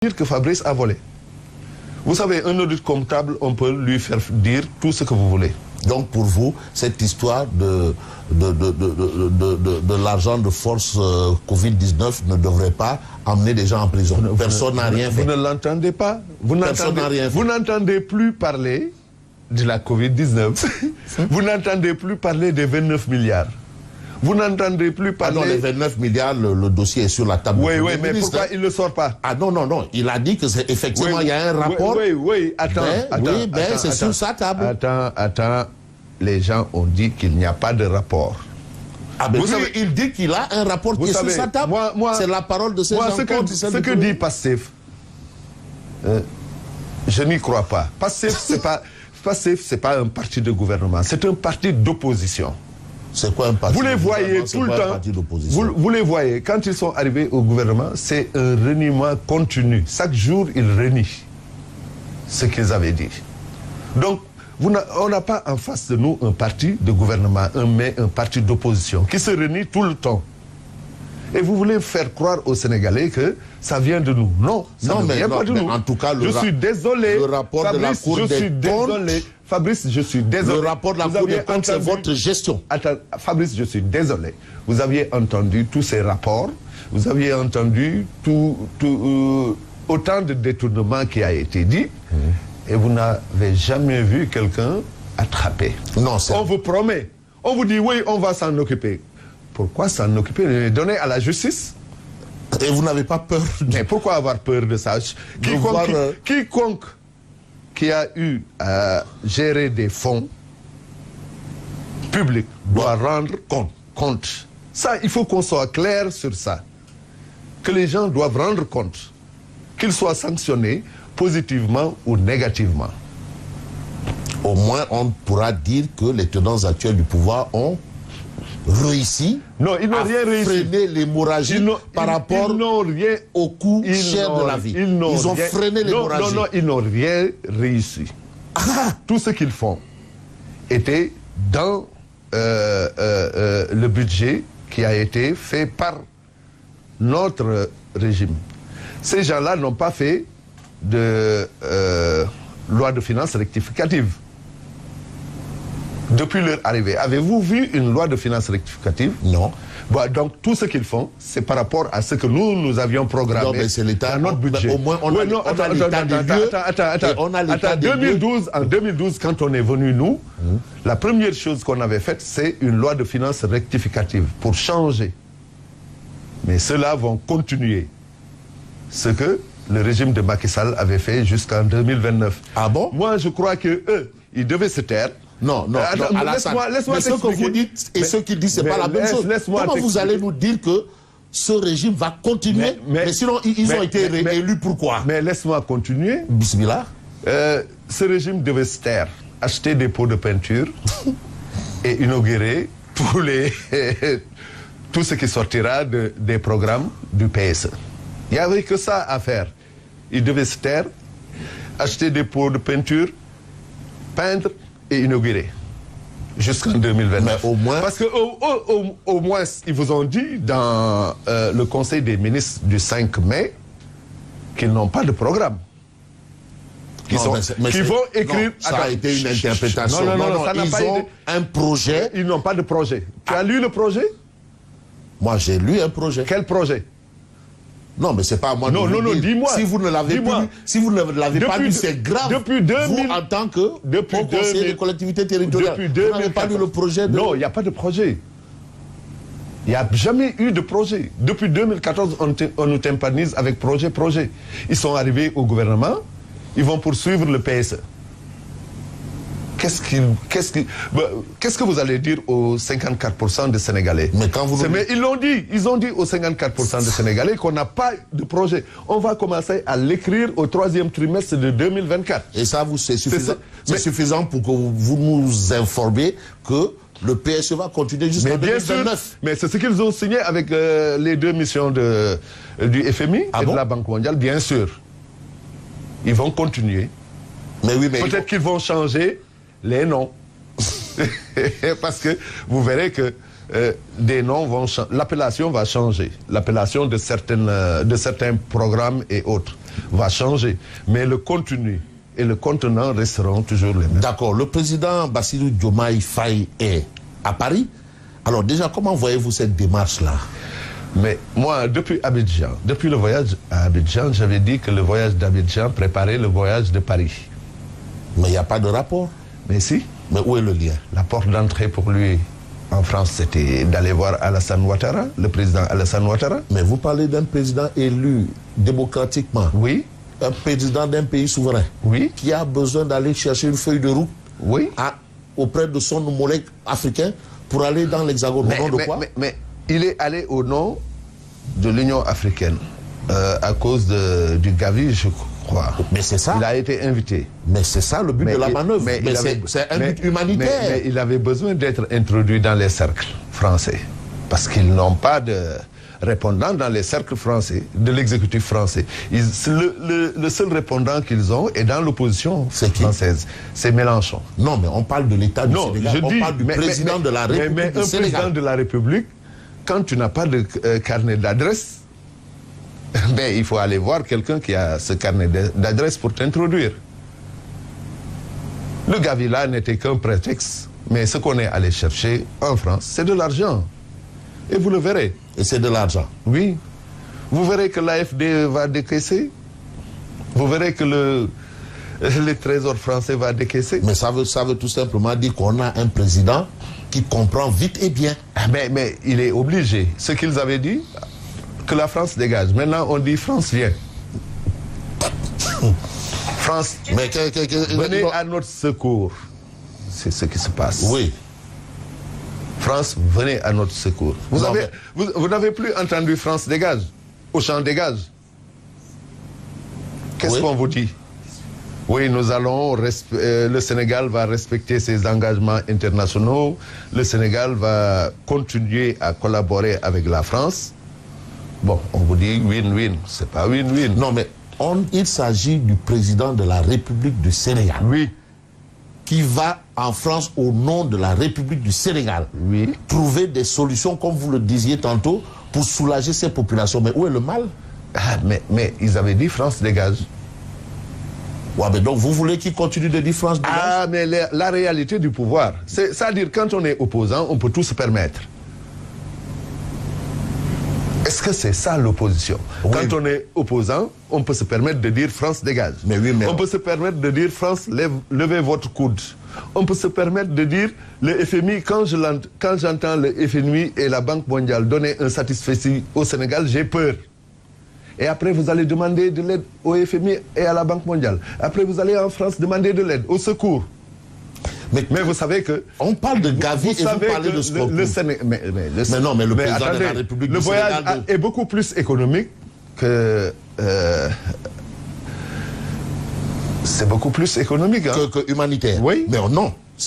dire que Fabrice a volé. Vous savez, un audit comptable, on peut lui faire dire tout ce que vous voulez. Donc pour vous, cette histoire de l'argent de force Covid-19 ne devrait pas amener des gens en prison. Personne n'a rien fait. Vous ne l'entendez pas. Vous n'entendez plus parler de la Covid-19. Vous n'entendez plus parler des 29 milliards. Vous n'entendez plus parler... Ah non, les 29 milliards, le dossier est sur la table. Oui, oui, mais pourquoi il ne le sort pas? Ah non, non, non. Il a dit que c'est effectivement, il y a un rapport. Oui, oui, attends. C'est sur sa table. Attends. Les gens ont dit qu'il n'y a pas de rapport. Ah ben oui, il dit qu'il a un rapport qui est sur sa table. C'est la parole de ces gens. Ce que dit Pastef, je n'y crois pas. Pastef, c'est pas un parti de gouvernement, c'est un parti d'opposition. C'est quoi un parti? Vous les voyez tout le temps. Vous les voyez, quand ils sont arrivés au gouvernement, c'est un reniement continu. Chaque jour, ils renient ce qu'ils avaient dit. Donc, on n'a pas en face de nous un parti de gouvernement, mais un parti d'opposition qui se renie tout le temps. Et vous voulez faire croire aux Sénégalais que ça vient de nous. Non, ça ne vient pas de nous. En tout cas, je suis désolé. Le rapport Fabrice, de la Cour des comptes... Fabrice, je suis désolé. Le rapport de la Cour des comptes, c'est votre gestion. Attends, Fabrice, je suis désolé. Vous aviez entendu tous ces rapports. Vous aviez entendu autant de détournements qui a été dit. Et vous n'avez jamais vu quelqu'un attrapé. Non, on vous promet. On vous dit, oui, on va s'en occuper. Pourquoi s'en occuper? Les donner à la justice? Et vous n'avez pas peur? Mais pourquoi avoir peur de ça? Quiconque qui a eu à gérer des fonds publics doit rendre compte. Ça, il faut qu'on soit clair sur ça. Que les gens doivent rendre compte. Qu'ils soient sanctionnés positivement ou négativement. Au moins, on pourra dire que les tenants actuels du pouvoir ont réussi à freiner l'hémorragie par rapport au coût cher de la vie. Ils ont freiné l'hémorragie. Non, ils n'ont rien réussi. Tout ce qu'ils font était dans le budget qui a été fait par notre régime. Ces gens-là n'ont pas fait de loi de finances rectificative. Depuis leur arrivée, avez-vous vu une loi de finances rectificative? Non. Bon, donc tout ce qu'ils font, c'est par rapport à ce que nous avions programmé. Non, mais c'est l'État. Dans notre budget. Au moins, on a l'état des lieux. En 2012, quand on est venu, nous, la première chose qu'on avait faite, c'est une loi de finances rectificative pour changer. Mais ceux-là vont continuer ce que le régime de Macky Sall avait fait jusqu'en 2029. Ah bon? Moi, je crois que eux, ils devaient se taire. Non, laisse-moi mais ce que vous dites et ce qu'ils disent, c'est pas la même chose. Comment vous allez nous dire que ce régime va continuer? Mais sinon, ils ont été réélus, pourquoi? Mais laisse-moi continuer. Bismillah. Ce régime devait se taire, acheter des pots de peinture et inaugurer tout ce qui sortira des programmes du PSE. Il n'y avait que ça à faire. Il devait se taire, acheter des pots de peinture, peindre et inaugurer jusqu'en 2029. Mais au moins... Parce qu'au moins, ils vous ont dit dans le Conseil des ministres du 5 mai qu'ils n'ont pas de programme. Qui vont écrire... Non, ça a été une interprétation. Non, ça n'a pas été... un projet. Ils n'ont pas de projet. Tu as lu le projet? Moi, j'ai lu un projet. Quel projet? Non, mais c'est pas à moi de vous le dire. Dis-moi. Si vous ne l'avez pas lu, c'est grave. Depuis 2000, vous, en tant que conseiller des collectivités territoriales, vous n'avez pas lu le projet de... Non, il n'y a pas de projet. Il n'y a jamais eu de projet. Depuis 2014, on nous tympanise avec projet. Ils sont arrivés au gouvernement, ils vont poursuivre le PSE. Qu'est-ce que vous allez dire aux 54% des Sénégalais? Mais quand vous... Mais ils ont dit aux 54% des Sénégalais qu'on n'a pas de projet. On va commencer à l'écrire au 3e trimestre de 2024. Et ça, c'est suffisant, suffisant pour que vous nous informiez que le PSE va continuer jusqu'en 2029. Mais c'est ce qu'ils ont signé avec les 2 missions du FMI et de la Banque mondiale, bien sûr. Ils vont continuer. Mais oui, mais peut-être qu'ils vont changer les noms. Parce que vous verrez que des noms vont changer. L'appellation va changer. L'appellation de certains programmes et autres. va changer. Mais le contenu et le contenant resteront toujours les mêmes. D'accord. Le président Bassirou Diomaye Faye est à Paris. Alors déjà, comment voyez-vous cette démarche-là? Mais moi, depuis Abidjan, depuis le voyage à Abidjan, j'avais dit que le voyage d'Abidjan préparait le voyage de Paris. Mais il n'y a pas de rapport. Mais si. Mais où est le lien? La porte d'entrée pour lui en France, c'était d'aller voir Alassane Ouattara, le président Alassane Ouattara. Mais vous parlez d'un président élu démocratiquement. Oui. Un président d'un pays souverain. Oui. Qui a besoin d'aller chercher une feuille de route. Oui. Auprès de son homologue africain pour aller dans l'Hexagone. Au nom de quoi? Mais il est allé au nom de l'Union africaine à cause du Gavi, je crois. Mais c'est ça. Il a été invité. Mais c'est ça le but de la manœuvre. Mais c'est un but humanitaire. Mais il avait besoin d'être introduit dans les cercles français. Parce qu'ils n'ont pas de répondant dans les cercles français, de l'exécutif français. Le seul répondant qu'ils ont est dans l'opposition française. C'est Mélenchon. Non, mais on parle de l'État du Sénégal. On parle du président de la République mais du Sénégal. Président de la République, quand tu n'as pas de carnet d'adresse, ben, il faut aller voir quelqu'un qui a ce carnet d'adresse pour t'introduire. Le Gavi-là n'était qu'un prétexte, mais ce qu'on est allé chercher en France, c'est de l'argent. Et vous le verrez. Et c'est de l'argent. Oui. Vous verrez que l'AFD va décaisser. Vous verrez que le Trésor français va décaisser. Mais ça veut tout simplement dire qu'on a un président qui comprend vite et bien. Mais il est obligé. Ce qu'ils avaient dit, que la France dégage. Maintenant, on dit France vient. France, venez à notre secours. C'est ce qui se passe. Oui. France, venez à notre secours. Vous n'avez plus entendu France dégage, Auchan dégage. Qu'est-ce qu'on vous dit? Oui, nous allons, le Sénégal va respecter ses engagements internationaux, le Sénégal va continuer à collaborer avec la France. Bon, on vous dit win-win, c'est pas win-win. Non, mais il s'agit du président de la République du Sénégal. Oui. Qui va en France au nom de la République du Sénégal. Oui. Trouver des solutions, comme vous le disiez tantôt, pour soulager ces populations. Mais où est le mal? Mais ils avaient dit France dégage. Ouais, mais donc vous voulez qu'ils continuent de dire France dégage? Ah, mais la réalité du pouvoir, c'est-à-dire quand on est opposant, on peut tout se permettre. Est-ce que c'est ça l'opposition? Oui. Quand on est opposant, on peut se permettre de dire France dégage. Mais oui, mais on peut se permettre de dire France levez votre coude. On peut se permettre de dire le FMI, quand j'entends le FMI et la Banque mondiale donner un satisfecit au Sénégal, j'ai peur. Et après, vous allez demander de l'aide au FMI et à la Banque mondiale. Après, vous allez en France demander de l'aide, au secours. Mais vous savez que... On parle de Gavi et vous parlez de Skopje. Mais non, mais le président de la République du Sénégal... Le voyage est beaucoup plus économique que... c'est beaucoup plus économique. Hein. Que humanitaire. Oui. Mais non.